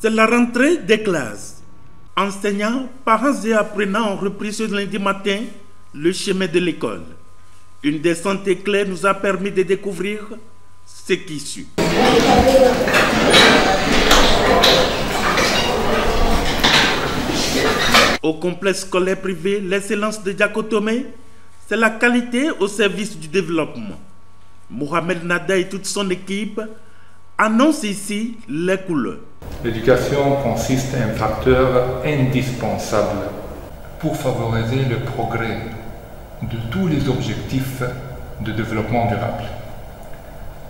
C'est la rentrée des classes. Enseignants, parents et apprenants ont repris ce lundi matin le chemin de l'école. Une descente éclair nous a permis de découvrir ce qui suit. Au complexe scolaire privé, l'excellence de Diakotomé, c'est la qualité au service du développement. Mohamed Nada et toute son équipe annoncent ici les couleurs. L'éducation consiste à un facteur indispensable pour favoriser le progrès de tous les objectifs de développement durable.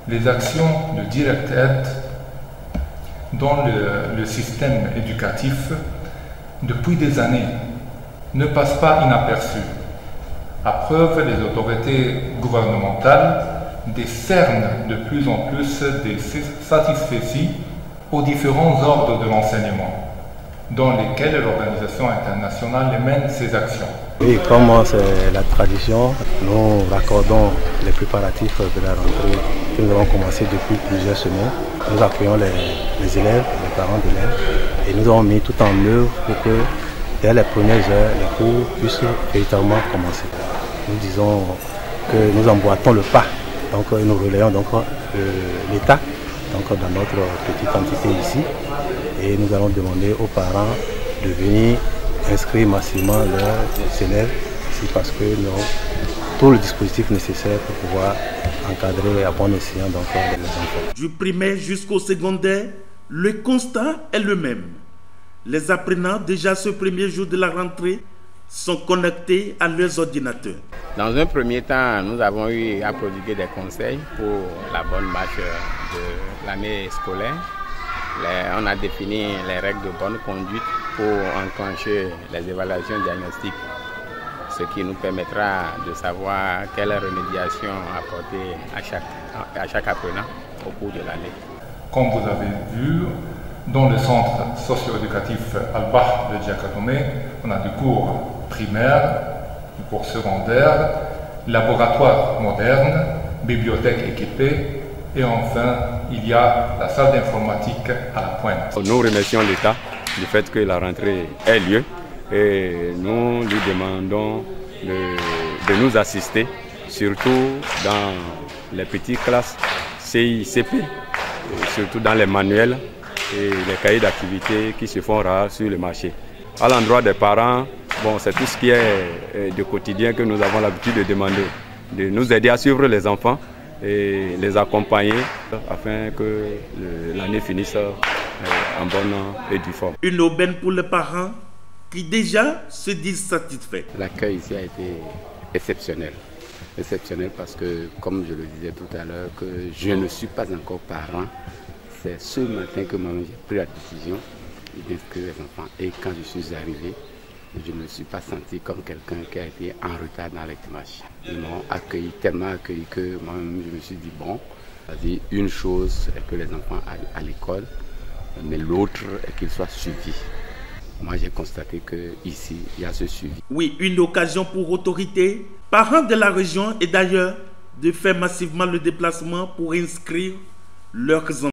Les actions de direct aide dans le système éducatif depuis des années ne passent pas inaperçues. À preuve, les autorités gouvernementales décernent de plus en plus des satisfecits aux différents ordres de l'enseignement, dans lesquels l'organisation internationale mène ses actions. Et comme c'est la tradition, nous raccordons les préparatifs de la rentrée que nous avons commencé depuis plusieurs semaines. Nous accueillons les élèves, les parents d'élèves, et nous avons mis tout en œuvre pour que dès les premières heures, les cours puissent véritablement commencer. Nous disons que nous emboîtons le pas, donc nous relayons donc l'État dans notre petite entité ici, et nous allons demander aux parents de venir inscrire massivement leurs élèves ici parce que nous avons tout le dispositif nécessaire pour pouvoir encadrer à bon escient les enfants. Du primaire jusqu'au secondaire, le constat est le même. Les apprenants, déjà ce premier jour de la rentrée, sont connectés à leurs ordinateurs. Dans un premier temps, nous avons eu à prodiguer des conseils pour la bonne marche de l'année scolaire. On a défini les règles de bonne conduite pour enclencher les évaluations diagnostiques, ce qui nous permettra de savoir quelle remédiation apporter à chaque apprenant au cours de l'année. Comme vous avez vu, dans le centre socio-éducatif Al-Bahr de Diakotomé, on a du cours primaire, du cours secondaire, laboratoire moderne, bibliothèque équipée et enfin, il y a la salle d'informatique à la pointe. Nous remercions l'État du fait que la rentrée ait lieu et nous lui demandons de nous assister, surtout dans les petites classes CI-CP, surtout dans les manuels et les cahiers d'activités qui se font rares sur le marché. À l'endroit des parents, c'est tout ce qui est du quotidien que nous avons l'habitude de demander, de nous aider à suivre les enfants et les accompagner afin que l'année finisse en bonne et due forme. Une aubaine pour les parents qui déjà se disent satisfaits. L'accueil ici a été exceptionnel. Exceptionnel parce que, comme je le disais tout à l'heure, que je ne suis pas encore parent. C'est ce matin que moi-même j'ai pris la décision d'inscrire les enfants. Et quand je suis arrivé, je ne me suis pas senti comme quelqu'un qui a été en retard dans les démarches. Ils m'ont accueilli, tellement accueilli que moi-même je me suis dit, bon, une chose est que les enfants aillent à l'école, mais l'autre est qu'ils soient suivis. Moi j'ai constaté qu'ici, il y a ce suivi. Oui, une occasion pour autorités, parents de la région et d'ailleurs, de faire massivement le déplacement pour inscrire leurs enfants.